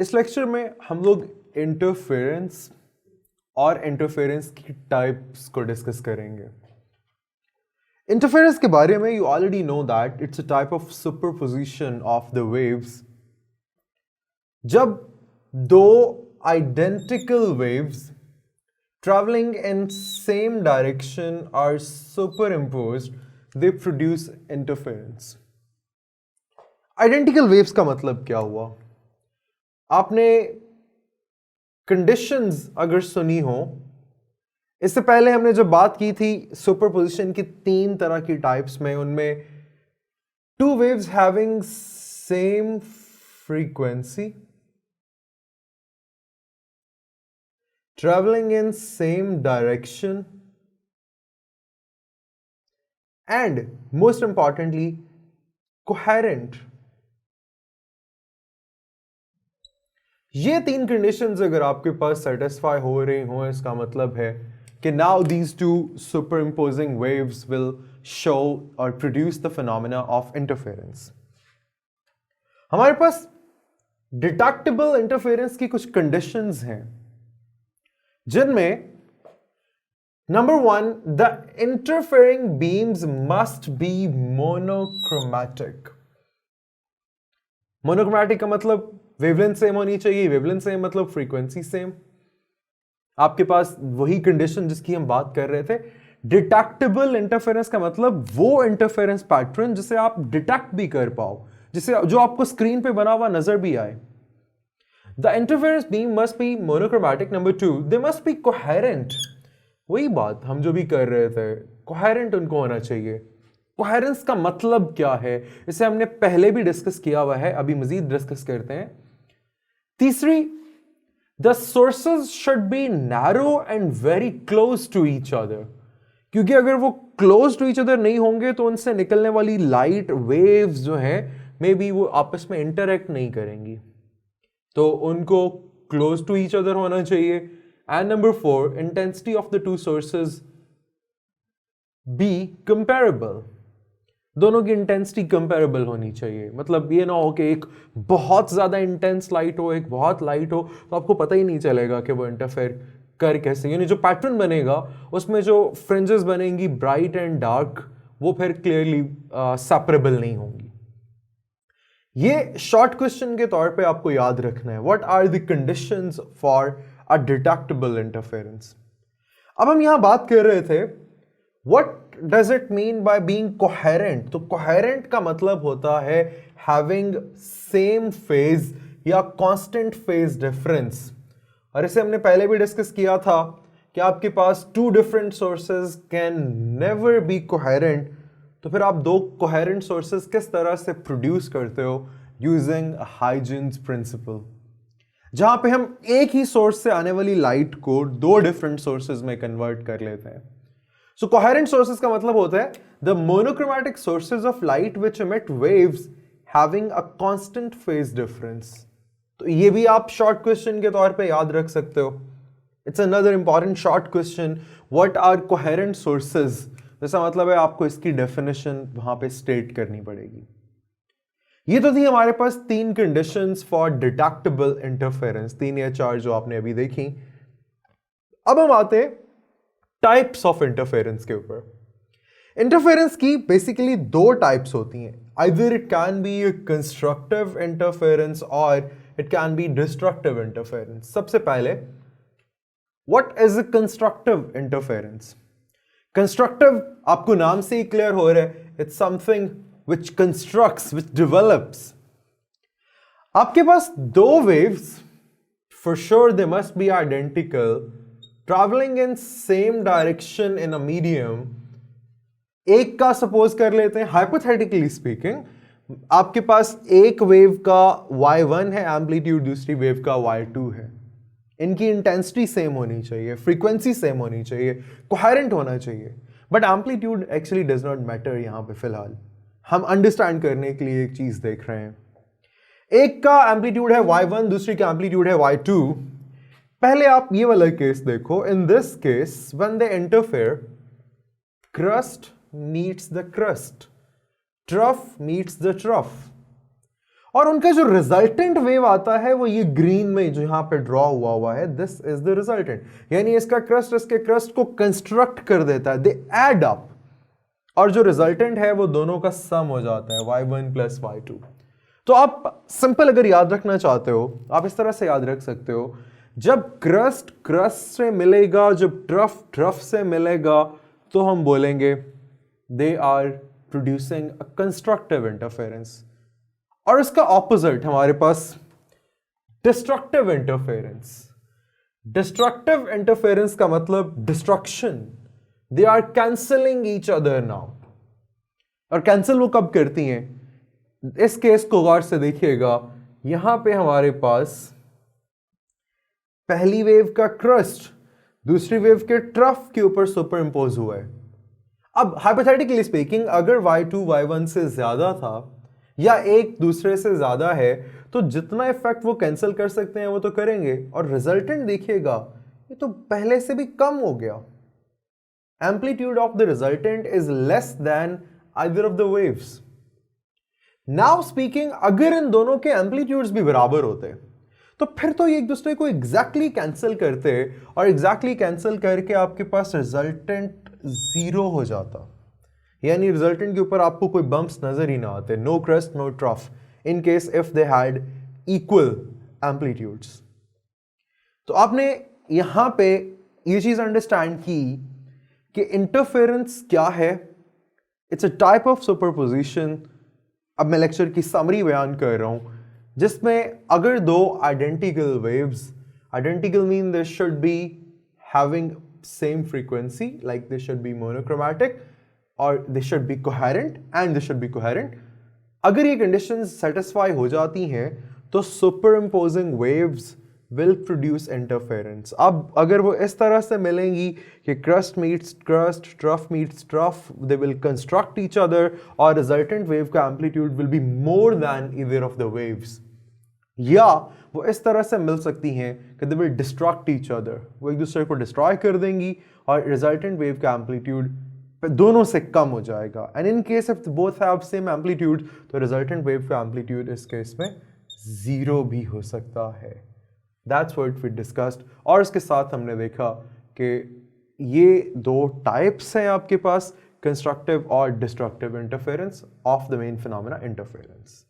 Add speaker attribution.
Speaker 1: इस लेक्चर में हम लोग इंटरफेरेंस और इंटरफेरेंस की टाइप्स को डिस्कस करेंगे। इंटरफेरेंस के बारे में you already know that it's a type of superposition of the waves. जब दो identical waves traveling in same direction are superimposed, they produce interference. Identical waves का मतलब क्या हुआ? आपने conditions अगर सुनी हो, इससे पहले हमने जब बात की थी सुपरपोजिशन की तीन तरह की टाइप्स में, उनमें two waves having same frequency, traveling in same direction, and most importantly coherent. ये तीन कंडीशंस अगर आपके पास सेटिस्फाई हो रही हो, इसका मतलब है कि now these two superimposing waves will show और produce the phenomena of interference. हमारे पास डिटेक्टेबल इंटरफेरेंस की कुछ कंडीशंस हैं जिनमें number one, the interfering beams must be monochromatic. Monochromatic का मतलब वेवलेंथ सेम होनी चाहिए, वेवलेंथ सेम मतलब फ्रीक्वेंसी सेम। आपके पास वही कंडीशन जिसकी हम बात कर रहे थे। डिटेक्टेबल इंटरफेरेंस का मतलब वो इंटरफेरेंस पैटर्न जिसे आप डिटेक्ट भी कर पाओ, जिसे जो आपको स्क्रीन पे बना हुआ नजर भी आए। The interference beam must be monochromatic. Number two, they must be coherent. वही बात हम जो भी कर रहे थे, कोहेरेंट उनको होना चाहिए। कोहेरेंस का मतलब क्या है, इसे हमने पहले भी डिस्कस किया हुआ है, अभी मजीद डिस्कस करते हैं। तीसरी, the sources should be narrow and very close to each other, क्योंकि अगर वो क्लोज टू ईच अदर नहीं होंगे तो उनसे निकलने वाली लाइट वेव्स जो है मे बी वो आपस में इंटरेक्ट नहीं करेंगी, तो उनको क्लोज टू ईच अदर होना चाहिए। And number four, intensity of the two sources be comparable. दोनों की इंटेंसिटी कंपेरेबल होनी चाहिए। मतलब ये ना हो कि एक बहुत ज्यादा इंटेंस लाइट हो, एक बहुत लाइट हो, तो आपको पता ही नहीं चलेगा कि वो इंटरफेयर कर कैसे, यानी जो पैटर्न बनेगा उसमें जो फ्रिंजेस बनेंगी ब्राइट एंड डार्क, वो फिर क्लियरली सेपरेबल नहीं होंगी। ये शॉर्ट क्वेश्चन के तौर पे आपको याद रखना है, what are the conditions for a detectable interference. अब हम यहां बात कर रहे थे what does it mean by being coherent. तो कोहेरेंट का मतलब होता है हैविंग सेम फेज या कांस्टेंट फेज डिफरेंस, और इसे हमने पहले भी डिस्कस किया था कि आपके पास two different sources can never be coherent. तो फिर आप दो कोहेरेंट सोर्सेज किस तरह से प्रोड्यूस करते हो, यूजिंग हाइजेंस प्रिंसिपल, जहां पे हम एक ही सोर्स से आने वाली लाइट को दो डिफरेंट सोर्सेज में कन्वर्ट कर लेते हैं। सो कोहेरेंट सोर्सेज का मतलब होता है the monochromatic sources of light which emit waves having a constant phase difference. तो ये भी आप शॉर्ट क्वेश्चन के तौर पे याद रख सकते हो। It's another important short question, what are coherent sources. जैसा मतलब है आपको इसकी डेफिनेशन वहां पे स्टेट करनी पड़ेगी। ये तो थी हमारे पास तीन कंडीशंस फॉर डिटेक्टेबल इंटरफेरेंस, तीन या चार जो आपने अभी देखी। अब हम आते हैं टाइप्स ऑफ इंटरफेरेंस के ऊपर। इंटरफेरेंस की बेसिकली दो टाइप्स होती हैं, either it can be constructive interference और it can be destructive interference. सबसे पहले, what is a constructive interference. Constructive आपको नाम से ही क्लियर हो रहा है, it's something which constructs, which develops. आपके पास दो waves, for sure they must be identical, traveling in same direction in a medium. एक का सपोज कर लेते हैं, hypothetically speaking, आपके पास एक वेव का y1 है एम्पलीट्यूड, दूसरी वेव का y2 है। इनकी इंटेंसिटी सेम होनी चाहिए, फ्रीक्वेंसी सेम होनी चाहिए, कोहेरेंट होना चाहिए, but amplitude actually does not matter यहां पे फिलहाल। हम अंडरस्टैंड करने के लिए एक चीज देख रहे हैं, एक का एम्पलीट्यूड है y1, दूसरी का एम्पलीट्यूड है y2। पहले आप ये वाला केस देखो, in this case when they interfere, crust meets the crust, trough meets the trough, और उनका जो रिजल्टेंट वेव आता है वो ये ग्रीन में जो यहां पे ड्रॉ हुआ है, दिस इज द रिजल्टेंट, यानी इसका क्रस्ट इसके क्रस्ट को कंस्ट्रक्ट कर देता है, दे एड अप, और जो रिजल्टेंट है वो दोनों का सम हो जाता है y1 प्लस y2। तो आप सिंपल अगर याद रखना चाहते हो आप इस तरह से याद रख सकते हो, जब क्रस्ट क्रस्ट से मिलेगा, जब ट्रफ ट्रफ से मिलेगा, तो हम बोलेंगे they are producing a constructive interference. और इसका ऑपोजिट हमारे पास डिस्ट्रक्टिव इंटरफेरेंस। डिस्ट्रक्टिव इंटरफेरेंस का मतलब destruction, they are cancelling each other now. और कैंसिल वो कब करती हैं, इस केस को गौर से देखिएगा, यहां पे हमारे पास पहली वेव का क्रस्ट दूसरी वेव के ट्रफ के ऊपर सुपर इंपोज हुआ है। अब हाइपोथेटिकली स्पीकिंग अगर y2 y1 से ज्यादा था या एक दूसरे से ज्यादा है तो जितना इफेक्ट वो कैंसिल कर सकते हैं वो तो करेंगे, और रिजल्टेंट देखिएगा ये तो पहले से भी कम हो गया। Amplitude of the resultant is less than either of the waves. Now speaking अगर इन दोनों के एम्पलीट्यूड्स भी बराबर होते तो फिर तो ये एक दूसरे को एग्जैक्टली कैंसिल करते, और एग्जैक्टली कैंसिल करके आपके पास रिजल्टेंट जीरो हो जाता, यानी रिजल्टेंट के ऊपर आपको कोई बम्प्स नजर ही ना आते, no crest no trough, in case if they had equal amplitudes. तो आपने यहां पे ये चीज अंडरस्टैंड की कि इंटरफेरेंस क्या है, it's a type of superposition. अब मैं लेक्चर की समरी बयान कर रहा हूं जिसमें अगर दो identical waves, identical mean they should be having same frequency, like they should be monochromatic और they should be coherent and they should be coherent. अगर ये कंडीशंस सेटिस्फाई हो जाती हैं तो superimposing waves will produce interference। अब अगर वो इस तरह से मिलेंगी कि crust meets crust, trough meets trough, they will construct each other, और resultant wave का amplitude will be more than either of the waves। या वो इस तरह से मिल सकती हैं कि they will destruct each other, वो एक दूसरे को destroy कर देंगी और resultant wave का amplitude दोनों से कम हो जाएगा। And in case if both have same amplitude तो resultant wave का amplitude इस केस में जीरो भी हो सकता है। That's what we discussed। और इसके साथ हमने देखा कि ये दो टाइप्स हैं आपके पास, कंस्ट्रक्टिव और destructive interference of the main phenomena interference.